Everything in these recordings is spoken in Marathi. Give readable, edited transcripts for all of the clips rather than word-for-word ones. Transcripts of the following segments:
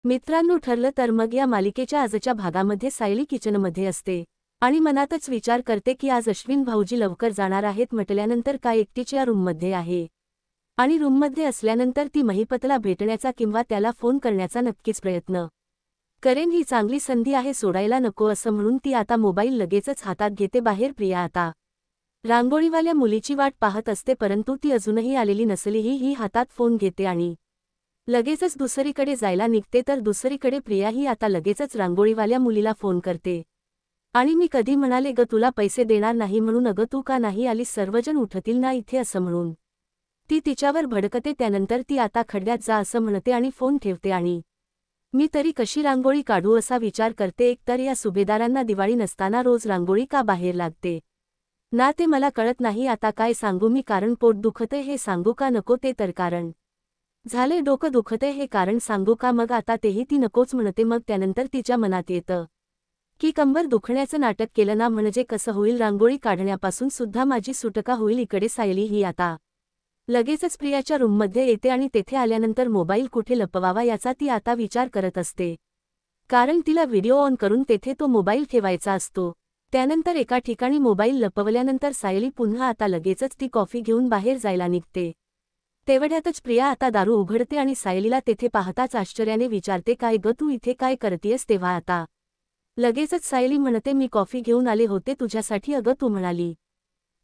मित्रांनो, ठरलं तर मग या मालिकेच्या आजच्या भागामध्ये सायली किचनमध्ये असते आणि मनातच विचार करते की आज अश्विन भाऊजी लवकर जाणार आहेत म्हटल्यानंतर काय एकटीच या रूममध्ये आहे आणि रूममध्ये असल्यानंतर ती महिपतला भेटण्याचा किंवा त्याला फोन करण्याचा नक्कीच प्रयत्न करेन. ही चांगली संधी आहे, सोडायला नको असं म्हणून ती आता मोबाईल लगेचच हातात घेते. बाहेर प्रिया आता रांगोळीवाल्या मुलीची वाट पाहत असते, परंतु ती अजूनही आलेली नसलीही ही हातात फोन घेते आणि लगेचच दुसरीकडे जायला निघते. तर दुसरीकडे प्रिया ही आता लगेचच रांगोळीवाल्या मुलीला फोन करते आणि मी कधी म्हणाले ग तुला पैसे देणार नाही म्हणून, अगं तू का नाही आलीस, सर्वजण उठतील ना इथे असं म्हणून ती तिच्यावर भडकते. त्यानंतर ती आता खड्ड्यात जा असं म्हणते आणि फोन ठेवते आणि मी तरी कशी रांगोळी काढू असा विचार करते. एकतर या सुभेदारांना दिवाळी नसताना रोज रांगोळी का बाहेर लागते ना ते मला कळत नाही. आता काय सांगू मी, कारण पोट दुखते हे सांगू का नको ते तर कारण झाले, डोकं दुखते हे कारण सांगू का, मग आता तेही ती नकोच म्हणते. मग त्यानंतर तिच्या मनात येतं की कंबर दुखण्याचं नाटक केलं ना म्हणजे कसं होईल, रांगोळी काढण्यापासून सुद्धा माझी सुटका होईल. इकडे सायली ही आता लगेचच प्रियाच्या रूममध्ये येते आणि तेथे आल्यानंतर मोबाईल कुठे लपवावा याचा ती आता विचार करत असते, कारण तिला व्हिडिओ ऑन करून तेथे तो मोबाईल ठेवायचा असतो. त्यानंतर एका ठिकाणी मोबाईल लपवल्यानंतर सायली पुन्हा आता लगेचच ती कॉफी घेऊन बाहेर जायला निघते. तेवढ्यातच प्रिया आता दारू उघडते आणि सायलीला तेथे पाहताच आश्चर्याने विचारते, काय ग तू इथे काय करतेयस. तेव्हा आता लगेचच सायली म्हणते, मी कॉफी घेऊन आले होते तुझ्यासाठी. अगं तू म्हणाली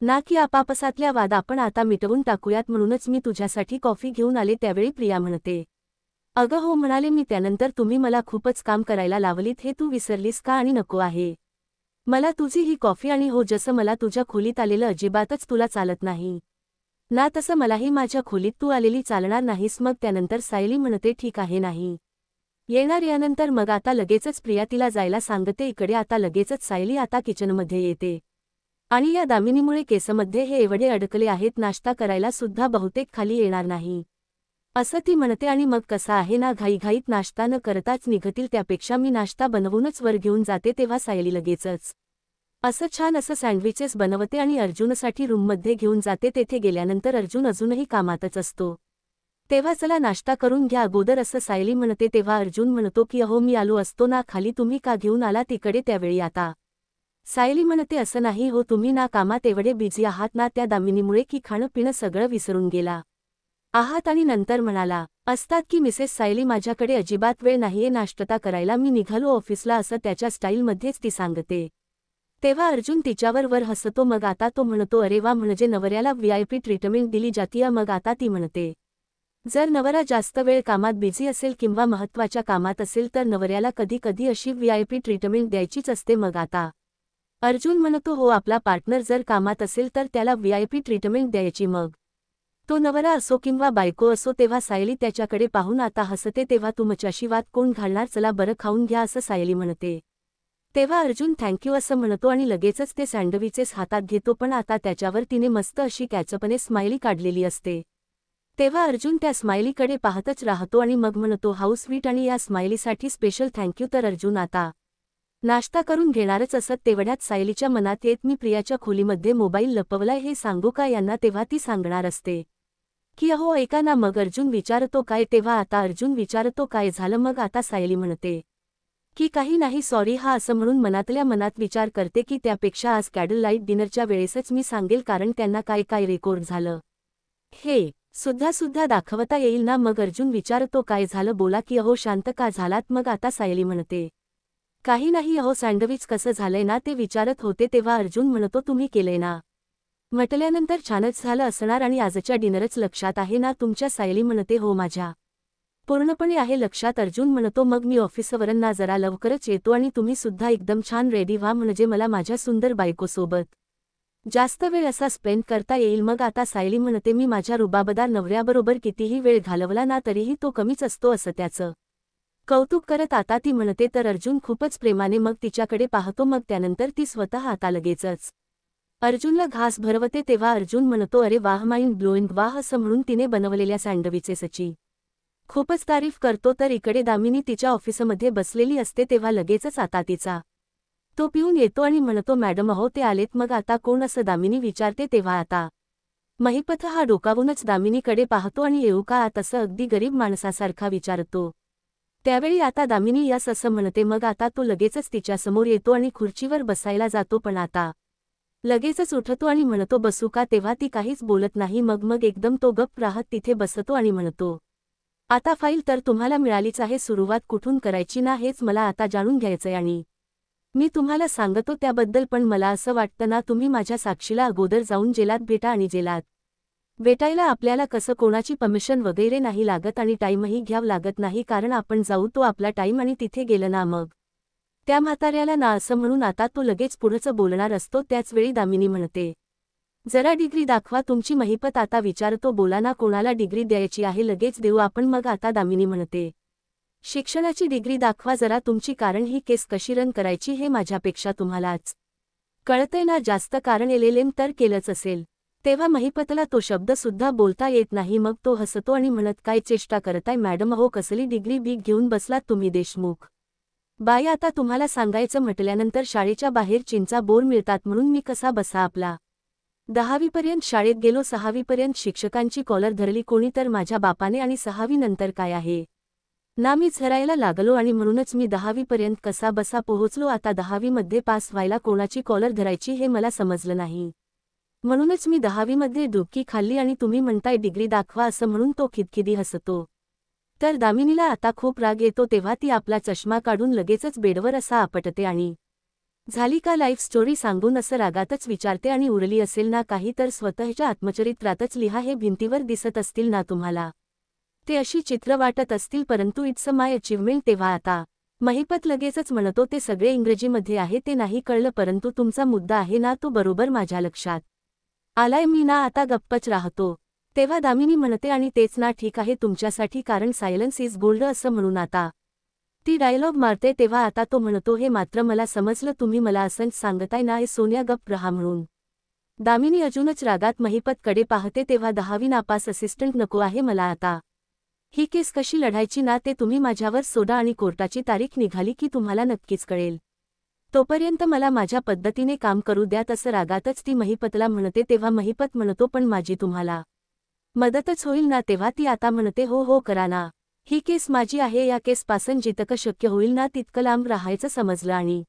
ना की आपापसातल्या वाद आपण आता मिटवून टाकूयात, म्हणूनच मी तुझ्यासाठी कॉफी घेऊन आले. त्यावेळी प्रिया म्हणते, अगं हो म्हणाले मी, त्यानंतर तुम्ही मला खूपच काम करायला लावलीत हे तू विसरलीस का, आणि नको आहे मला तुझी ही कॉफी, आणि हो जसं मला तुझ्या खोलीत आलेलं अजिबातच तुला चालत नाही ना, तसं मलाही माझ्या खोलीत तू आलेली चालणार नाहीस. मग त्यानंतर सायली म्हणते, ठीक आहे नाही येणार. यानंतर मग आता लगेचच प्रिया तिला जायला सांगते. इकडे आता लगेचच सायली आता किचनमध्ये येते आणि या दामिनीमुळे केसमध्ये हे एवढे अडकले आहेत, नाश्ता करायला सुद्धा बहुतेक खाली येणार नाही असं ती म्हणते. आणि मग कसा आहे ना, घाईघाईत नाश्ता न करताच निघतील, त्यापेक्षा मी नाश्ता बनवूनच वर घेऊन जाते. तेव्हा सायली लगेचच असं छान असं सँडविचेस बनवते आणि अर्जुनसाठी रूममध्ये घेऊन जाते. तेथे गेल्यानंतर अर्जुन अजूनही कामातच असतो. तेव्हा चला नाश्ता करून घ्या अगोदर असं सायली म्हणते. तेव्हा अर्जुन म्हणतो की अहो मी आलो असतो ना खाली, तुम्ही का घेऊन आला तिकडे. त्यावेळी आता सायली म्हणते, असं नाही हो, तुम्ही ना कामात एवढे बिझी आहात ना त्या दामिनीमुळे की खाणं पिणं सगळं विसरून गेला आहात. आणि नंतर म्हणाला असतात की मिसेस सायली माझ्याकडे अजिबात वेळ नाहीये नाश्ता करायला, मी निघालो ऑफिसला असं त्याच्या स्टाईलमध्येच ती सांगते. तेव्हा अर्जुन तिच्यावर वर हसतो. मग आता तो म्हणतो, अरे वा, म्हणजे नवऱ्याला व्हीआयपी ट्रीटमेंट दिली जातीय. मग आता ती म्हणते, जर नवरा जास्त वेळ कामात बिझी असेल किंवा महत्त्वाच्या कामात असेल तर नवऱ्याला कधी कधी अशी व्हीआयपी ट्रीटमेंट द्यायचीच असते. मग आता अर्जुन म्हणतो, हो आपला पार्टनर जर कामात असेल तर त्याला व्हीआयपी ट्रीटमेंट द्यायची, मग तो नवरा असो किंवा बायको असो. तेव्हा सायली त्याच्याकडे पाहून आता हसते. तेव्हा तुमच्याशी वाद कोण घालणार, चला बरं खाऊन घ्या असं सायली म्हणते. तेव्हा अर्जुन थँक्यू असं म्हणतो आणि लगेचच ते सँडविचेस हातात घेतो, पण आता त्याच्यावर तिने मस्त अशी कॅचअपने स्माइली काढलेली असते. तेव्हा अर्जुन त्या स्माइलीकडे पाहतच राहतो आणि मग म्हणतो, हाऊ स्वीट, आणि या स्माइलीसाठी स्पेशल थँक्यू. तर अर्जुन आता नाश्ता करून घेणारच असत तेवढ्यात सायलीच्या मनात येत, मी प्रियाच्या खोलीमध्ये मोबाईल लपवलाय हे सांगू का यांना. तेव्हा ती सांगणार असते की अहो ऐका ना. मग अर्जुन विचारतो काय. तेव्हा आता अर्जुन विचारतो काय झालं. मग आता सायली म्हणते की काही नाही सॉरी हा, असं म्हणून मनातल्या मनात विचार करते की त्यापेक्षा आज कॅडल लाईट डिनरच्या वेळेसच मी सांगेल, कारण त्यांना काय काय रेकॉर्ड झालं हे सुद्धा दाखवता येईल ना. मग अर्जुन विचारतो काय झालं बोला की. अहो शांत का झालात. मग आता सायली म्हणते, काही नाही अहो सँडविच कसं झालंय ना ते विचारत होते. तेव्हा अर्जुन म्हणतो, तुम्ही केलंय ना. म्हटल्यानंतर छानच झालं असणार आणि आजच्या डिनरच लक्षात आहे ना तुमच्या. सायली म्हणते, हो माझ्या पूर्णपणे आहे लक्षात. अर्जुन म्हणतो, मग मी ऑफिसवरून ना जरा लवकरच येतो आणि तुम्ही सुद्धा एकदम छान रेडी व्हा, म्हणजे मला माझ्या सुंदर बायकोसोबत जास्त वेळ असा स्पेंड करता येईल. मग आता सायली म्हणते, मी माझ्या रुबाबदार नवऱ्याबरोबर कितीही वेळ घालवला ना तरीही तो कमीच असतो असं त्याचं कौतुक करत आता ती म्हणते. तर अर्जुन खूपच प्रेमाने मग तिच्याकडे पाहतो. मग त्यानंतर ती स्वतः आता लगेचच अर्जुनला घास भरवते. तेव्हा अर्जुन म्हणतो, अरे वाह, माइंड ब्लोइंग, वाह, असं म्हणून तिने बनवलेल्या सँडविचेसची खूपच तारीफ करतो. तर इकडे दामिनी तिच्या ऑफिसमध्ये बसलेली असते. तेव्हा लगेचच आता तिचा तो पिऊन येतो आणि म्हणतो, मॅडम अहो ते आलेत. मग आता कोण असं दामिनी विचारते. तेव्हा आता महिपत हा डोकावूनच दामिनीकडे पाहतो आणि येऊ का आत असं अगदी गरीब माणसासारखा विचारतो. त्यावेळी आता दामिनी यास असं म्हणते, मग आता तो लगेचच तिच्यासमोर येतो आणि खुर्चीवर बसायला जातो, पण आता लगेचच उठतो आणि म्हणतो बसू का. तेव्हा ती काहीच बोलत नाही. मग एकदम तो गप्प राहत तिथे बसतो आणि म्हणतो, आता फाईल तर तुम्हाला मिळालीच आहे, सुरुवात कुठून करायची ना हेच मला आता जाणून घ्यायचंय आणि मी तुम्हाला सांगतो त्याबद्दल, पण मला असं वाटतं ना तुम्ही माझ्या साक्षीला अगोदर जाऊन जेलात भेटा आणि जेलात भेटायला आपल्याला कसं कोणाची परमिशन वगैरे नाही लागत आणि टाईमही घ्यावं लागत नाही, कारण आपण जाऊ तो आपला टाईम आणि तिथे गेलं ना मग त्या म्हाताऱ्याला ना असं म्हणून आता तो लगेच पुढचं बोलणार असतो. त्याचवेळी दामिनी म्हणते, जरा डिग्री दाखवा तुमची. महिपत आता विचारतो, बोला ना कोणाला डिग्री द्यायची आहे, लगेच देऊ आपण. मग आता दामिनी म्हणते, शिक्षणाची डिग्री दाखवा जरा तुमची, कारण ही केस कशी रन करायची हे माझ्यापेक्षा तुम्हालाच कळतंय ना जास्त, कारण LLM तर केलंच असेल. तेव्हा महिपतला तो शब्द सुद्धा बोलता येत नाही. मग तो हसतो आणि म्हणत, काय चेष्टा करताय मॅडम, हो कसली डिग्री बीग घेऊन बसलात तुम्ही देशमुख बाई. आता तुम्हाला सांगायचं म्हटल्यानंतर शाळेच्या बाहेर चिंचा बोर मिळतात म्हणून मी कसा बसा आपला 10वीपर्यंत शाळेत गेलो, 6वीपर्यंत शिक्षकांची कॉलर धरली कोणी तर माझ्या बापाने, आणि 6वी नंतर काय आहे ना मी झरायला लागलो आणि म्हणूनच मी 10वीपर्यंत कसा बसा पोहोचलो. आता 10वीमध्ये पास व्हायला कोणाची कॉलर धरायची हे मला समजलं नाही, म्हणूनच मी 10वीमध्ये डुबकी खाल्ली आणि तुम्ही म्हणताय डिग्री दाखवा असं म्हणून तो खिदखिदी हसतो. तर दामिनीला आता खूप राग येतो. तेव्हा ती आपला चष्मा काढून लगेचच बेडवर असा आपटते आणि झाली का लाईफ स्टोरी सांगून असं रागातच विचारते, आणि उरली असेल ना काही तर स्वतःच्या आत्मचरित्रातच लिहा, हे भिंतीवर दिसत असतील ना तुम्हाला ते अशी चित्र वाटत असतील, परंतु इट्स माय अचीवमेंट. तेव्हा आता महिपत लगेचच म्हणतो, ते सगळे इंग्रजीमध्ये आहे ते नाही कळलं, परंतु तुमचा मुद्दा आहे ना तो बरोबर माझ्या लक्षात आलाय, मी ना आता गप्पच राहतो. तेव्हा दामिनी म्हणते, आणि तेच ना ठीक आहे तुमच्यासाठी, कारण सायलन्स इज गोल्ड असं म्हणून आता ती डायलॉग मारते. तेव्हा आता तो म्हणतो, हे मात्र मला समजलं, तुम्ही मला असंच सांगताय ना हे सोन्या गप्प रहा म्हणून. दामिनी अजूनच रागात महिपतकडे पाहते. तेव्हा 10वी नापास असिस्टंट नको आहे मला, आता ही केस कशी लढायची ना ते तुम्ही माझ्यावर सोडा, आणि कोर्टाची तारीख निघाली की तुम्हाला नक्कीच कळेल, तोपर्यंत मला माझ्या पद्धतीने काम करू द्यात असं रागातच ती महिपतला म्हणते. तेव्हा महिपत म्हणतो, पण माझी तुम्हाला मदतच होईल ना. तेव्हा ती आता म्हणते, हो हो करा ना, ही केस माझी आहे, या केसपासून जितकं शक्य होईल ना तितकं लांब राहायचं समजलं, आणि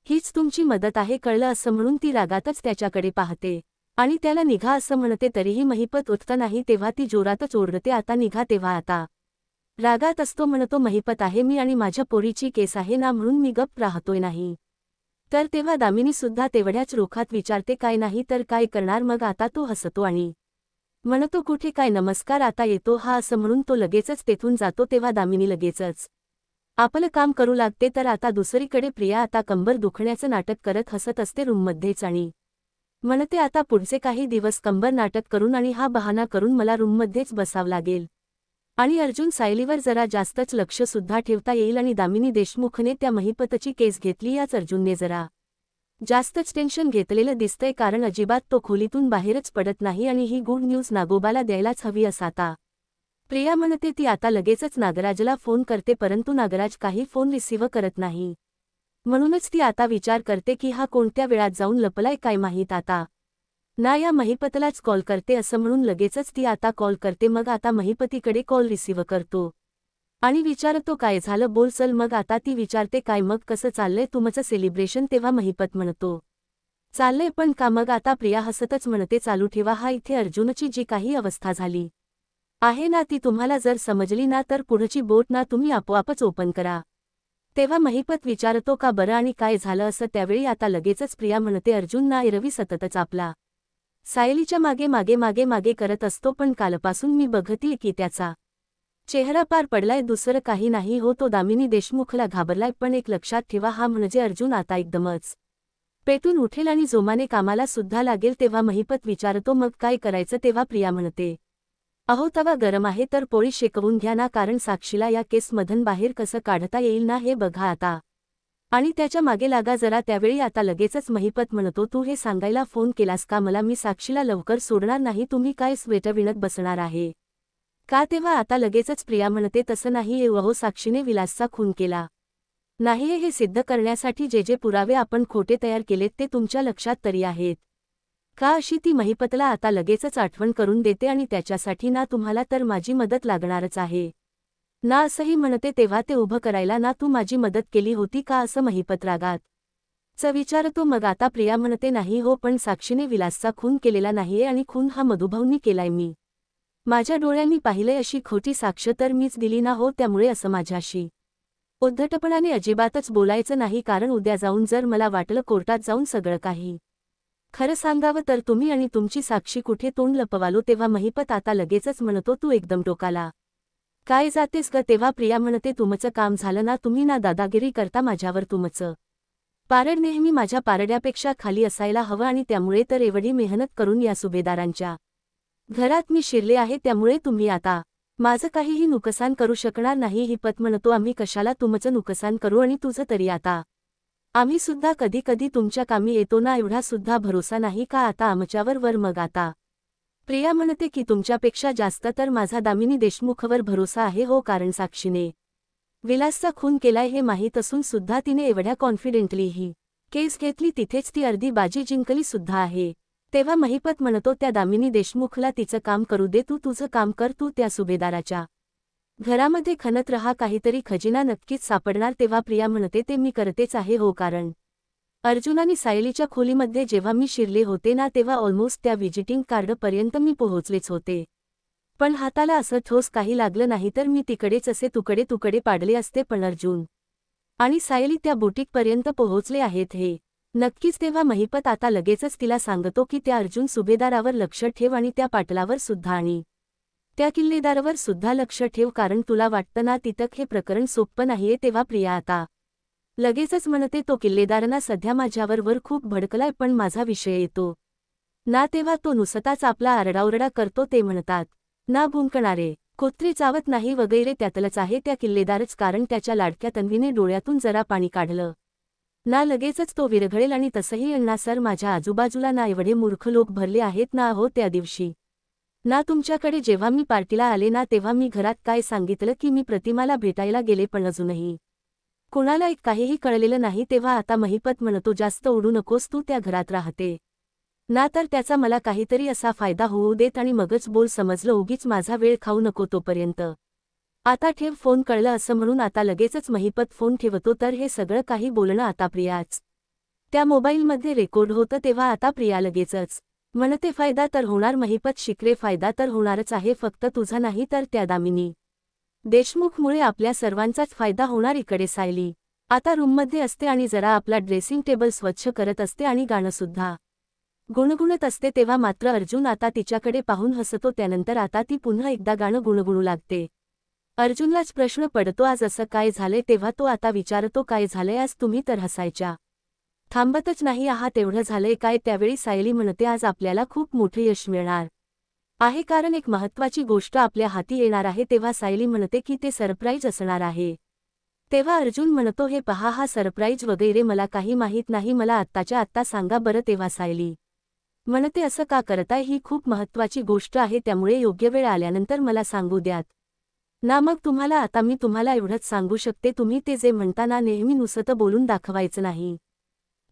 हीच तुमची मदत आहे कळलं असं म्हणून ती रागातच त्याच्याकडे पाहते आणि त्याला निघा असं म्हणते. तरीही महिपत उठत नाही. तेव्हा ती जोरातच ओरडते, आता निघा. तेव्हा आता रागात असतो म्हणतो, महिपत आहे मी आणि माझ्या पोरीची केस आहे ना म्हणून मी गप्प राहतोय नाही. तर तेव्हा दामिनी सुद्धा तेवढ्याच रोखात विचारते, काय नाही तर काय करणार. मग आता तो हसतो आणि म्हणतो, कुठे काय नमस्कार, आता येतो हा असं म्हणून तो लगेचच तेथून जातो. तेव्हा दामिनी लगेचच आपलं काम करू लागते. तर आता दुसरीकडे प्रिया आता कंबर दुखण्याचं नाटक करत हसत असते रूममध्येच आणि म्हणते, आता पुढचे काही दिवस कंबर नाटक करून आणि हा बहाणा करून मला रूममध्येच बसावं लागेल आणि अर्जुन सायलीवर जरा जास्तच लक्ष सुद्धा ठेवता येईल. आणि दामिनी देशमुखने त्या महिपतची केस घेतली याच अर्जुनने जरा जास्तच टेन्शन घेतलेलं दिसतंय, कारण अजिबात तो खोलीतून बाहेरच पडत नाही आणि ही गुड न्यूज नागोबाला द्यायलाच हवी असं आता प्रिया म्हणते. ती आता लगेचच नागराजला फोन करते, परंतु नागराज काही फोन रिसीव्ह करत नाही, म्हणूनच ती आता विचार करते की हा कोणत्या वेळात जाऊन लपलाय काय माहीत. आता ना या महिपतलाच कॉल करते असं म्हणून लगेचच ती आता कॉल करते. मग आता महिपतीकडे कॉल रिसीव्ह करतो आणि विचारतो, काय झालं बोल चल. मग आता ती विचारते, काय मग कसं चाललंय तुमचं सेलिब्रेशन. तेव्हा महिपत म्हणतो, चाललंय पण का. मग आता प्रिया हसतच म्हणते, चालू ठेवा. हा इथे अर्जुनची जी काही अवस्था झाली आहे ना ती तुम्हाला जर समजली ना तर पुढची बोट ना तुम्ही आपोआपच ओपन करा. तेव्हा महिपत विचारतो, का बरं आणि काय झालं असं. त्यावेळी आता लगेचच प्रिया म्हणते, अर्जुन ना एरवी सततच आपला सायलीच्या मागे मागे मागे मागे करत असतो, पण कालपासून मी बघतीये की त्याचा चेहरा पार पडलाय, दुसरं काही नाही हो. तो दामिनी देशमुखला घाबरलाय, पण एक लक्षात ठेवा, हा म्हणजे अर्जुन आता एकदमच पेटून उठेल आणि जोमाने कामाला सुद्धा लागेल. तेव्हा महिपत विचारतो, मग काय करायचं. तेव्हा प्रिया म्हणते, अहो तवा गरम आहे तर पोळी शेकवून घ्या ना, कारण साक्षीला या केसमधून बाहेर कसं काढता येईल ना हे बघा आता, आणि त्याच्या मागे लागा जरा. त्यावेळी आता लगेचच महिपत म्हणतो, तू हे सांगायला फोन केलास का मला. मी साक्षीला लवकर सोडणार नाही, तुम्ही काय स्वेटर विणत बसणार आहे का. तेव्हा आता लगेचच प्रिया म्हणते, तसं नाही अहो, साक्षीने विलासचा खून केला नाहीये हे सिद्ध करण्यासाठी जे जे पुरावे आपण खोटे तयार केलेत ते तुमच्या लक्षात तरी आहेत का. अशी ती महिपतला आता लगेचच आठवण करून देते, आणि त्याच्यासाठी ना तुम्हाला तर माझी मदत लागणारच आहे. ना असंही म्हणते तेव्हा ते उभं करायला ना तू माझी मदत केली होती का असं महिपत रागात च विचारतो. मग आता प्रिया म्हणते नाही हो, पण साक्षीने विलासचा खून केलेला नाहीये आणि खून हा मधुभाऊंनी केलाय. मी माझ्या डोळ्यांनी पाहिलंय, अशी खोटी साक्ष तर मीच दिली ना हो, त्यामुळे असं माझ्याशी उद्धटपणाने अजिबातच बोलायचं नाही, कारण उद्या जाऊन जर मला वाटलं कोर्टात जाऊन सगळं काही खरं सांगावं तर तुम्ही आणि तुमची साक्षी कुठे तोंड लपवालो. तेव्हा महिपत आता लगेचच म्हणतो तू एकदम टोकाला काय जातेस ग. तेव्हा प्रिया म्हणते तुमचं काम झालं ना, तुम्ही ना दादागिरी करता माझ्यावर. तुमचं पारड नेहमी माझ्या पारड्यापेक्षा खाली असायला हवं आणि त्यामुळे तर एवढी मेहनत करून या सुभेदारांच्या घरात मी शिरले आहे, त्यामुळे तुम्ही आता माझं काहीही नुकसान करू शकणार नाही. हिपत म्हणतो आम्ही कशाला तुमचं नुकसान करू, आणि तुझं तरी आता आम्ही सुद्धा कधी कधी तुमच्या कामी येतो ना, एवढा सुद्धा भरोसा नाही का आता आमच्यावर वर. मग आता प्रिया म्हणते की तुमच्यापेक्षा जास्त तर माझा दामिनी देशमुखवर भरोसा आहे हो, कारण साक्षीने विलासचा खून केलाय हे माहीत असून सुद्धा तिने एवढ्या कॉन्फिडेंटली ही केस घेतली, तिथेच ती अर्धी बाजी जिंकली सुद्धा आहे. तेव्हा महिपत म्हणतो त्या दामिनी देशमुखला तिचं काम करू दे, तू तुझं काम कर. तू त्या सुभेदाराच्या घरामध्ये खणत रहा, काहीतरी खजिना नक्कीच सापडणार. तेव्हा प्रिया म्हणते ते मी करतेच आहे हो, कारण अर्जुन आणि सायलीच्या खोलीमध्ये जेव्हा मी शिरले होते ना, तेव्हा ऑलमोस्ट त्या व्हिजिटिंग कार्डपर्यंत मी पोहोचलेच होते, पण हाताला असं ठोस काही लागलं नाही, तर मी तिकडेच असे तुकडे तुकडे पाडले असते. पण अर्जुन आणि सायली त्या बुटीकपर्यंत पोहोचले आहेत हे नक्कीच. तेव्हा महिपत आता लगेचच तिला सांगतो की त्या अर्जुन सुभेदारावर लक्ष ठेव आणि त्या पाटलावर सुद्धा आणि त्या किल्लेदारावर सुद्धा लक्ष ठेव, कारण तुला वाटतं ना तितक हे प्रकरण सोपं नाहीये. तेव्हा प्रिया आता लगेचच म्हणते तो किल्लेदारांना सध्या माझ्यावर वर खूप भडकलाय, पण माझा विषय येतो ना तेव्हा तो नुसताच आपला आरडाओरडा करतो. ते म्हणतात ना भुंकणारे कुत्रे चावत नाही वगैरे, त्यातलंच आहे त्या किल्लेदारच, कारण त्याच्या लाडक्या तन्वीने डोळ्यातून जरा पाणी काढलं ना लगेचच तो विरघळेल. आणि तसंही अण्णा सर, माझ्या आजूबाजूला ना एवढे मूर्ख लोक भरले आहेत ना हो. त्या दिवशी ना तुमच्याकडे जेव्हा मी पार्टीला आले ना, तेव्हा मी घरात काय सांगितलं की मी प्रतिमाला भेटायला गेले, पण अजूनही कुणाला एक काहीही कळलेलं नाही. तेव्हा आता महिपत म्हणतो जास्त उडू नकोस, तू त्या घरात राहते ना, तर त्याचा मला काहीतरी असा फायदा होऊ देत आणि मगच बोल, समजलं. उगीच माझा वेळ खाऊ नको तोपर्यंत आता ठेव फोन, कळलं. असं म्हणून आता लगेचच महिपत फोन ठेवतो. तर हे सगळं काही बोलणं आता प्रियाच त्या मोबाईलमध्ये रेकॉर्ड होतं. तेव्हा आता प्रिया लगेचच म्हणते फायदा तर होणार महिपत शिकरे, फायदा तर होणारच आहे, फक्त तुझा नाही तर त्या दामिनी देशमुखमुळे आपल्या सर्वांचाच फायदा होणार. इकडे सायली आता रूममध्ये असते आणि जरा आपला ड्रेसिंग टेबल स्वच्छ करत असते आणि गाणं सुद्धा गुणगुणत असते. तेव्हा मात्र अर्जुन आता तिच्याकडे पाहून हसतो. त्यानंतर आता ती पुन्हा एकदा गाणं गुणगुणू लागते. अर्जुनलाच प्रश्न पडतो आज असं काय झालंय. तेव्हा तो आता विचारतो काय झालंय आज, तुम्ही तर हसायच्या थांबतच नाही आहात, एवढं झालंय काय. त्यावेळी सायली म्हणते आज आपल्याला खूप मोठे यश मिळणार आहे, कारण एक महत्त्वाची गोष्ट आपल्या हाती येणार आहे. तेव्हा सायली म्हणते की ते सरप्राईज असणार आहे. तेव्हा अर्जुन म्हणतो हे पहा, हा सरप्राईज वगैरे मला काही माहीत नाही, मला आत्ताच्या आत्ता सांगा बरं. तेव्हा सायली म्हणते असं का करताय, ही खूप महत्त्वाची गोष्ट आहे, त्यामुळे योग्य वेळ आल्यानंतर मला सांगू द्यात ना. मग तुम्हाला आता मी तुम्हाला एवढंच सांगू शकते, तुम्ही ते जे म्हणता ना नेहमी नुसतं बोलून दाखवायचं नाही,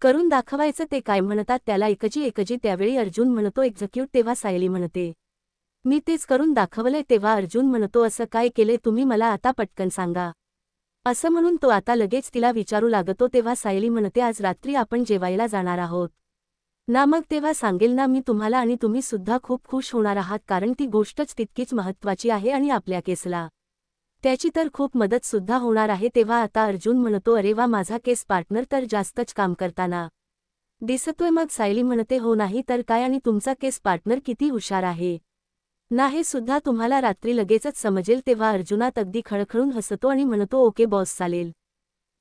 करून दाखवायचं. ते काय म्हणतात त्याला एकजी. त्यावेळी अर्जुन म्हणतो एक्झिक्यूट. तेव्हा सायली म्हणते मी तेच करून दाखवलंय. तेव्हा अर्जुन म्हणतो असं काय केलंय तुम्ही, मला आता पटकन सांगा. असं म्हणून तो आता लगेच तिला विचारू लागतो. तेव्हा सायली म्हणते आज रात्री आपण जेवायला जाणार आहोत ना, मग तेव्हा सांगेल ना मी तुम्हाला, आणि तुम्ही सुद्धा खूप खुश होणार आहात, कारण ती गोष्टच तितकीच महत्त्वाची आहे आणि आपल्या केसला त्याची तर खूप मदत सुद्धा होणार आहे. तेव्हा आता अर्जुन म्हणतो अरे वा, माझा केस पार्टनर तर जास्तच काम करताना दिसतोय. मग सायली म्हणते हो नाही तर काय, आणि तुमचा केस पार्टनर किती हुशार आहे ना, हे सुद्धा तुम्हाला रात्री लगेचच समजेल. तेव्हा अर्जुनात अगदी खळखळून हसतो आणि म्हणतो ओके बॉस, चालेल.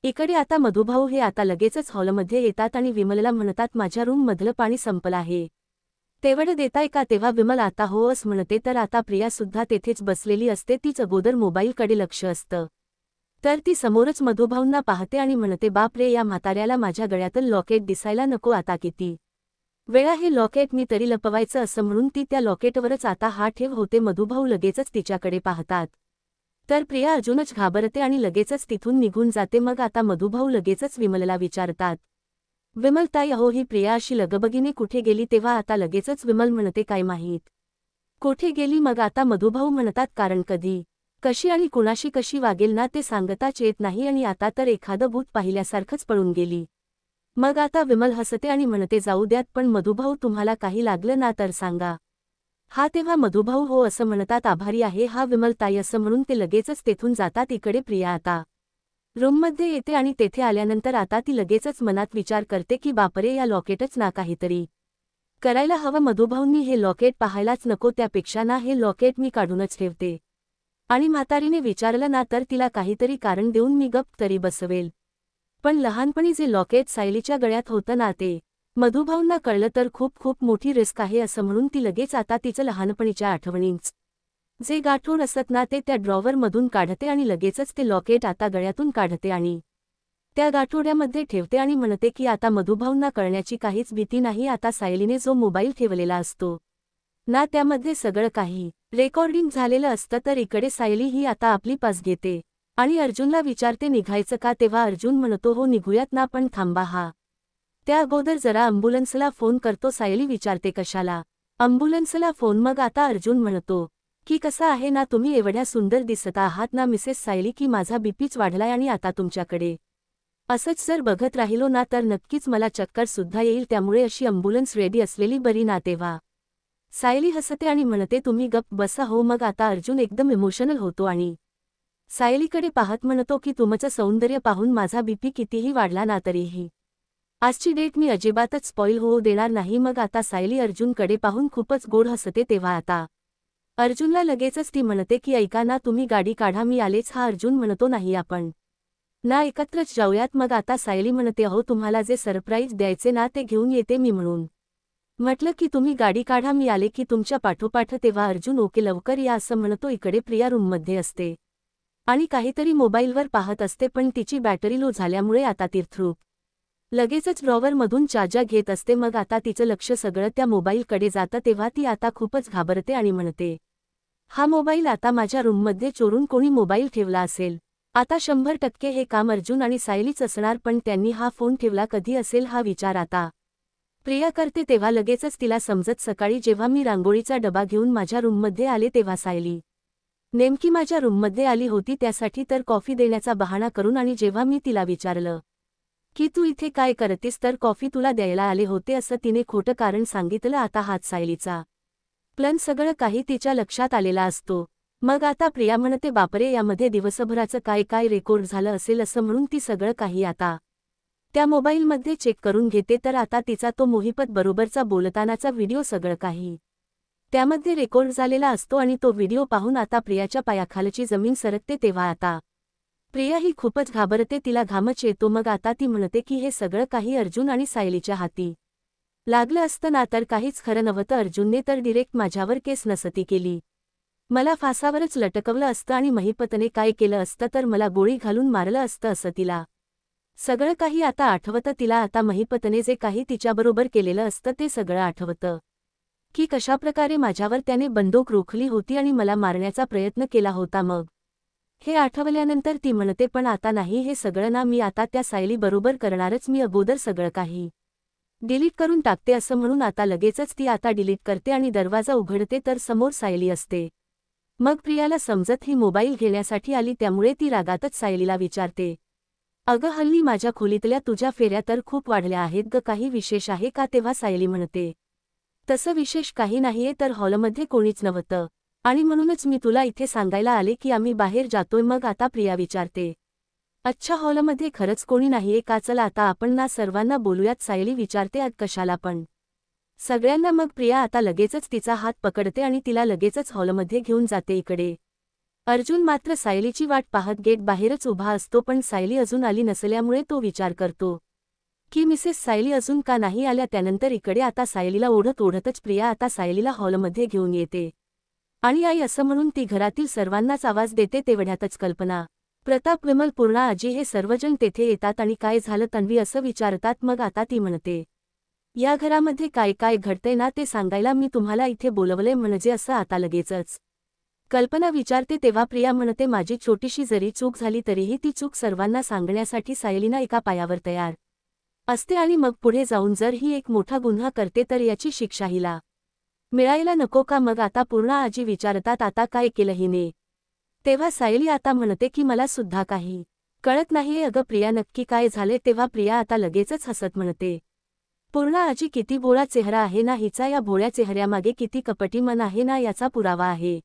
इकडे आता मधुभाऊ हे आता लगेचच हॉलमध्ये येतात आणि विमलला म्हणतात माझ्या रूममधलं पाणी संपलं आहे, तेवढं देताय का. तेव्हा विमल आता हो असं म्हणते. तर आता प्रिया सुद्धा तेथेच बसलेली असते, तीच अगोदर मोबाईलकडे लक्ष असतं. तर ती समोरच मधुभाऊंना पाहते आणि म्हणते बाप रे, या म्हाताऱ्याला माझ्या गळ्यातलं लॉकेट दिसायला नको. आता किती वेळा हे लॉकेट मी तरी लपवायचं, असं म्हणून ती त्या लॉकेटवरच आता हात ठेव होते. मधुभाऊ लगेचच तिच्याकडे पाहतात, तर प्रिया अजूनच घाबरते आणि लगेचच तिथून निघून जाते. मग आता मधुभाऊ लगेचच विमलला विचारतात विमल ताई, अहो ही प्रिया अशी लगबगीने कुठे गेली. तेव्हा आता लगेचच विमल म्हणते काय माहीत कुठे गेली. मग आता मधुभाऊ म्हणतात कारण कधी कशी आणि कुणाशी कशी वागेल ना ते सांगताच येत नाही आणि आता तर एखादं भूत पाहिल्यासारखंच पळून गेली. मग आता विमल हसते आणि म्हणते जाऊ द्यात पण मधुभाऊ तुम्हाला काही लागलं ना तर सांगा. हा तेव्हा मधुभाऊ हो असं म्हणतात आभारी आहे हा विमल ताई असं म्हणून ते लगेचच तेथून जातात. इकडे प्रिया आता रूममध्ये येते आणि तेथे आल्यानंतर आता ती लगेचच मनात विचार करते की बापरे या लॉकेटच ना काहीतरी करायला हवं. मधुभाऊंनी हे लॉकेट पाहायलाच नको त्यापेक्षा ना हे लॉकेट मी काढूनच ठेवते आणि म्हातारीने विचारलं ना तर तिला काहीतरी कारण देऊन मी गप्प तरी बसवेल. पण लहानपणी जे लॉकेट सायलीच्या गळ्यात होतं ना ते मधुभाऊंना कळलं तर खूप खूप मोठी रिस्क आहे असं म्हणून ती लगेच आता तिचं लहानपणीच्या आठवणींच जे गाठोड असत ना ते त्या ड्रॉवरमधून काढते आणि लगेचच ते लॉकेट आता गळ्यातून काढते आणि त्या गाठोड्यामध्ये ठेवते आणि म्हणते की आता मधुभाऊंना कळण्याची काहीच भीती नाही. आता सायलीने जो मोबाईल ठेवलेला असतो ना त्यामध्ये सगळं काही रेकॉर्डिंग झालेलं असतं. तर इकडे सायली ही आता आपली पास घेते आणि अर्जुनला विचारते निघायचं का. तेव्हा अर्जुन म्हणतो हो निघूयात ना पण थांबा हा त्या अगोदर जरा अँब्युलन्सला फोन करतो. सायली विचारते कशाला अँब्युलन्सला फोन. मग आता अर्जुन म्हणतो की कसं आहे ना तुम्ही एवढ्या सुंदर दिसत आहात ना मिसेस सायली की माझा बीपीच वाढलाय आणि आता तुमच्याकडे असंच जर बघत राहिलो ना तर नक्कीच मला चक्कर सुद्धा येईल त्यामुळे अशी अँब्युलन्स रेडी असलेली बरी ना. तेव्हा सायली हसते आणि म्हणते तुम्ही गप्प बसा हो. मग आता अर्जुन एकदम इमोशनल होतो आणि सायलीकडे पाहत म्हणतो की तुमचं सौंदर्य पाहून माझा बीपी कितीही वाढला ना तरीही आजची डेट मी अजिबातच स्पॉईल होऊ देणार नाही. मग आता सायली अर्जुनकडे पाहून खूपच गोड हसते. तेव्हा आता अर्जुनला लगेचच ती म्हणते की ऐका ना तुम्ही गाडी काढा मी आलेच. हा अर्जुन म्हणतो नाही आपण ना एकत्रच जाऊयात. मग आता सायली म्हणते अहो तुम्हाला जे सरप्राईज द्यायचे ना ते घेऊन येते मी म्हणून म्हटलं की तुम्ही गाडी काढा मी आले की तुमच्या पाठोपाठ. तेव्हा अर्जुन ओके लवकर या असं म्हणतो. इकडे प्रिया रूममध्ये असते आणि काहीतरी मोबाईलवर पाहत असते पण तिची बॅटरी लो झाल्यामुळे आता तीर्थरूप लगेचच ड्रॉवरमधून चार्जर घेत असते. मग आता तिचं लक्ष सगळं त्या मोबाईलकडे जातं. तेव्हा ती आता खूपच घाबरते आणि म्हणते हा मोबाईल आता माझ्या रूममध्ये चोरून कोणी मोबाईल ठेवला असेल. आता 100% हे काम अर्जुन आणि सायलीच असणार पण त्यांनी हा फोन ठेवला कधी असेल हा विचार आता प्रिया करते. तेव्हा लगेचच तिला समजत सकाळी जेव्हा मी रांगोळीचा डबा घेऊन माझ्या रूममध्ये आले तेव्हा सायली नेमकी माझ्या रूममध्ये आली होती त्यासाठी तर कॉफी देण्याचा बहाणा करून आणि जेव्हा मी तिला विचारलं की तू इथे काय करतेस तर कॉफी तुला द्यायला आले होते असं तिने खोटं कारण सांगितलं. आता हात सायलीचा प्लन सगळं काही तिच्या लक्षात आलेला असतो. मग आता प्रिया म्हणते बापरे यामध्ये दिवसभराचं काय काय रेकॉर्ड झालं असेल असं म्हणून ती सगळं काही आता त्या मोबाईलमध्ये चेक करून घेते. तर आता तिचा तो मोहिपत बरोबरचा बोलतानाचा व्हिडिओ सगळं काही त्यामध्ये रेकॉर्ड झालेला असतो आणि तो व्हिडिओ पाहून आता प्रियाच्या पायाखालची जमीन सरकते. तेव्हा आता प्रिया ही खूपच घाबरते तिला घामच येतो. मग आता ती म्हणते की हे सगळं काही अर्जुन आणि सायलीच्या हाती लागलं असतं ना तर काहीच खरं नव्हतं. अर्जुनने तर डिरेक्ट माझ्यावर केस नसती केली मला फासावरच लटकवलं असतं आणि महिपतने काय केलं असतं तर मला गोळी घालून मारलं असतं असं तिला सगळं काही आता आठवतं. तिला आता महिपतने जे काही तिच्याबरोबर केलेलं असतं ते सगळं आठवतं की कशाप्रकारे माझ्यावर त्याने बंदूक रोखली होती आणि मला मारण्याचा प्रयत्न केला होता. मग हे आठवल्यानंतर ती म्हणते पण आता नाही हे सगळं ना मी आता त्या सायली बरोबर करणारच. मी अगोदर सगळं काही डिलीट करून टाकते असं म्हणून आता लगेचच ती आता डिलीट करते आणि दरवाजा उघडते तर समोर सायली असते. मग प्रियाला समजत ही मोबाईल घेण्यासाठी आली त्यामुळे ती रागातच सायलीला विचारते अगं हल्ली माझ्या खोलीतल्या तुझ्या फेऱ्या तर खूप वाढल्या आहेत ग काही विशेष आहे का. तेव्हा सायली म्हणते तसं विशेष काही नाहीये तर हॉलमध्ये कोणीच नव्हतं आणि म्हणूनच मी तुला इथे सांगायला आले की आम्ही बाहेर जातोय. मग आता प्रिया विचारते अच्छा हॉलमध्ये खरंच कोणी नाहीये का. चला आता आपण ना सर्वांना बोलूयात. सायली विचारते आज कशाला पण सगळ्यांना. मग प्रिया आता लगेचच तिचा हात पकडते आणि तिला लगेचच हॉलमध्ये घेऊन जाते. इकडे अर्जुन मात्र सायलीची वाट पाहत गेट बाहेरच उभा असतो पण सायली अजून आली नसल्यामुळे तो विचार करतो की मिसेस सायली अजून का नाही आल्या. त्यानंतर इकडे आता सायलीला ओढत ओढतच प्रिया आता सायलीला हॉलमध्ये घेऊन येते आणि आई असं म्हणून ती घरातील सर्वांनाच आवाज देते. तेवढ्यातच कल्पना प्रताप विमल पूर्णा आजी हे सर्वजण तेथे येतात आणि काय झालं तन्वी असं विचारतात. मग आता ती म्हणते या घरामध्ये काय काय घडतंय ना ते सांगायला मी तुम्हाला इथे बोलवले म्हणजे असं. आता लगेचच कल्पना विचारते तेव्हा प्रिया म्हणते माझी छोटीशी जरी चूक झाली तरीही ती चूक सर्वांना सांगण्यासाठी सायलीना एका पायावर तयार असते आणि मग पुढे जाऊन जर ही एक मोठा गुन्हा करते तर याची शिक्षा हिला मिळायला नको का. मग आता पूर्णा आजी विचारतात आता काय केलं हिने. तेव्हा सायली आता म्हणते की मला सुद्धा काही कळत नाहीये अगं प्रिया, नक्की काय झाले? तेव्हा प्रिया आता लगेचच हसत म्हणते, पूर्ण आजी किती भोळा चेहरा आहे ना हिचा, या भोळ्या चेहऱ्यामागे किती कपटी मन आहे ना याचा पुरावा आहे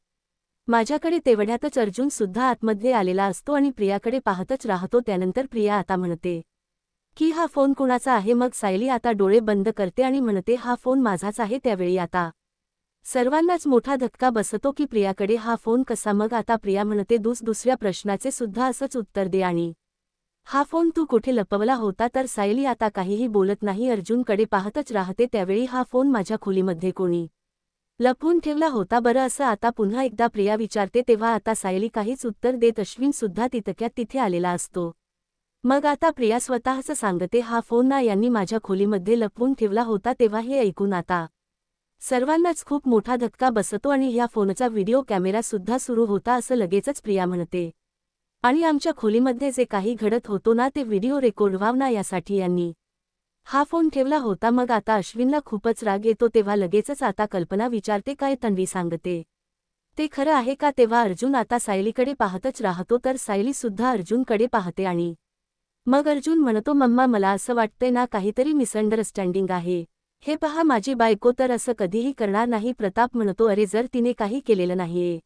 माझ्याकडे. तेवढ्यातच अर्जुन सुद्धा आतमध्ये आलेला असतो आणि प्रियाकडे पाहतच राहतो. त्यानंतर प्रिया आता म्हणते की हा फोन कुणाचा आहे? मग सायली आता डोळे बंद करते आणि म्हणते हा फोन माझाच आहे. त्यावेळी आता सर्वांनाच मोठा धक्का बसतो की प्रियाकडे हा फोन कसा? मग आता प्रिया म्हणते दुसऱ्या प्रश्नाचे सुद्धा असंच उत्तर दे, आणि हा फोन तू कुठे लपवला होता? तर सायली आता काहीही बोलत नाही, अर्जुनकडे पाहतच राहते. त्यावेळी हा फोन माझ्या खोलीमध्ये कोणी लपवून ठेवला होता बरं, असं आता पुन्हा एकदा प्रिया विचारते. तेव्हा आता सायली काहीच उत्तर देत अश्विन सुद्धा तितक्यात तिथे आलेला असतो. मग आता प्रिया स्वतःच सांगते हा फोन ना यांनी माझ्या खोलीमध्ये लपवून ठेवला होता. तेव्हा हे ऐकून आता सर्वांनाच खूप मोठा धक्का बसतो आणि ह्या फोनचा व्हिडिओ कॅमेरा सुद्धा सुरू होता असं लगेचच प्रिया म्हणते, आणि आमच्या खोलीमध्ये जे काही घडत होतो ना ते व्हिडिओ रेकॉर्ड व्हावं ना यासाठी यांनी हा फोन ठेवला होता. मग आता अश्विनला खूपच राग येतो. तेव्हा लगेचच आता कल्पना विचारते काय तन्वी सांगते ते खरं आहे का? तेव्हा अर्जुन आता सायलीकडे पाहतच राहतो, तर सायली सुद्धा अर्जुनकडे पाहते आणि मग अर्जुन म्हणतो मम्मा मला असं वाटतंय ना काहीतरी मिसअंडरस्टँडिंग आहे. हे पहा माझी बायको तर असं कधीही करणार नाही. प्रताप म्हणतो अरे जर तिने काही केलेलं नाहीये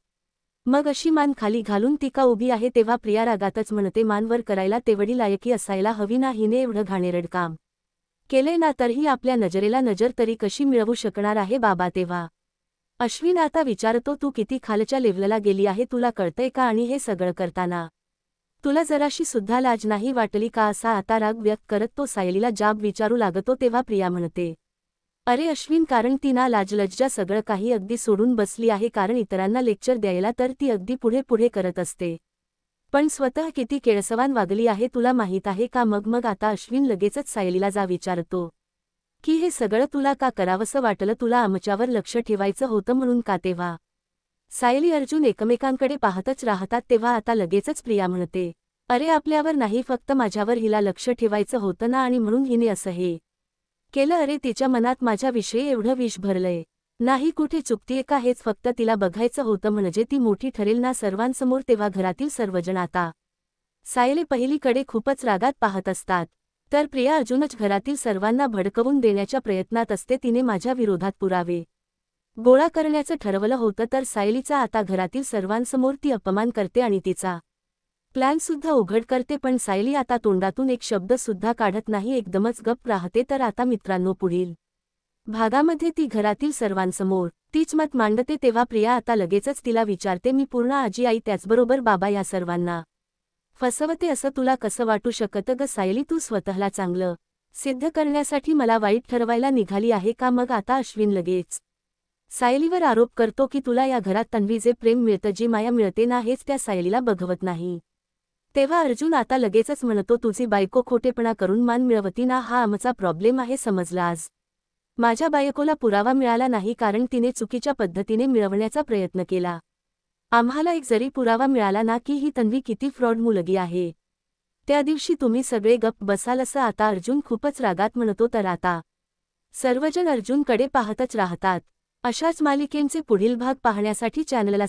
मग अशी मान खाली घालून ती का उभी आहे? तेव्हा प्रिया रागातच म्हणते मान वर करायला तेवढी लायकी असायला हवी ना, हिने एवढं घाणेरडं काम केले ना तरही आपल्या नजरेला नजर तरी कशी मिळवू शकणार आहे बाबा? तेव्हा अश्विन आता विचारतो तू किती खालच्या लेव्हलला गेली आहे, तुला कळतंय का? आणि हे सगळं करताना तुला जराशी सुद्धा लाज नाही वाटली का? असा आता राग व्यक्त करत तो सायलीला जाब विचारू लागतो. तेव्हा प्रिया म्हणते अरे अश्विन, कारण ती ना लाजलज्जा सगळं काही अगदी सोडून बसली आहे. कारण इतरांना लेक्चर द्यायला तर ती अगदी पुढे करत असते, पण स्वतः किती केळसवान वागली आहे तुला माहीत आहे का? मग आता अश्विन लगेचच सायलीला जा विचारतो की हे सगळं तुला का करावंसं वाटलं? तुला आमच्यावर लक्ष ठेवायचं होतं म्हणून का? तेव्हा सायली अर्जुन एकमेकांकडे पाहतच राहतात. तेव्हा आता लगेचच प्रिया म्हणते अरे आपल्यावर नाही, फक्त माझ्यावर हिला लक्ष ठेवायचं होतं ना, आणि म्हणून हिने असं हे केलं. अरे तिच्या मनात माझ्याविषयी एवढं विष भरलंय नाही, कुठे चुकतीये का? हेच फक्त तिला बघायचं होतं, म्हणजे ती मोठी ठरेल ना सर्वांसमोर. तेव्हा घरातील सर्वजण आता सायली पहिलीकडे खूपच रागात पाहत असतात, तर प्रिया अजूनच घरातील सर्वांना भडकवून देण्याच्या प्रयत्नात असते. तिने माझ्या विरोधात पुरावे गोळा करण्याचं ठरवलं होतं, तर सायलीचा आता घरातील सर्वांसमोर ती अपमान करते आणि तिचा प्लॅन सुद्धा उघड करते. पण सायली आता तोंडातून एक शब्द सुद्धा काढत नाही, एकदमच गप्प राहते. तर आता मित्रांनो पुढील भागामध्ये ती घरातील सर्वांसमोर तीच मत मांडते. तेव्हा प्रिया आता लगेचच तिला विचारते मी पूर्ण आजी, आई, त्याचबरोबर बाबा या सर्वांना फसवते असं तुला कसं वाटू शकतं ग सायली? तू स्वतःला चांगलं सिद्ध करण्यासाठी मला वाईट ठरवायला निघाली आहे का? मग आता अश्विन लगेच सायलीवर आरोप करतो की तुला या घरात तन्वी जे प्रेम मिळतं, जी माया मिळते ना, हेच त्या सायलीला बघवत नाही. तेव्हा अर्जुन आता लगेचच म्हणतो तुझी बायको खोटेपणा करून मान मिळवती ना, हा आमचा प्रॉब्लेम आहे समजलं. आज माझ्या बायकोला पुरावा मिळाला नाही, कारण तिने चुकीच्या पद्धतीने मिळवण्याचा प्रयत्न केला. आम्हाला एक जरी पुरावा मिळाला ना की ही तन्वी किती फ्रॉड मुलगी आहे, त्या दिवशी तुम्ही सगळे गप्प बसाल, असं आता अर्जुन खूपच रागात म्हणतो. तर आता सर्वजण अर्जुनकडे पाहतच राहतात. अशाच मालिकेंचे पुढील भाग पाहण्यासाठी चॅनलला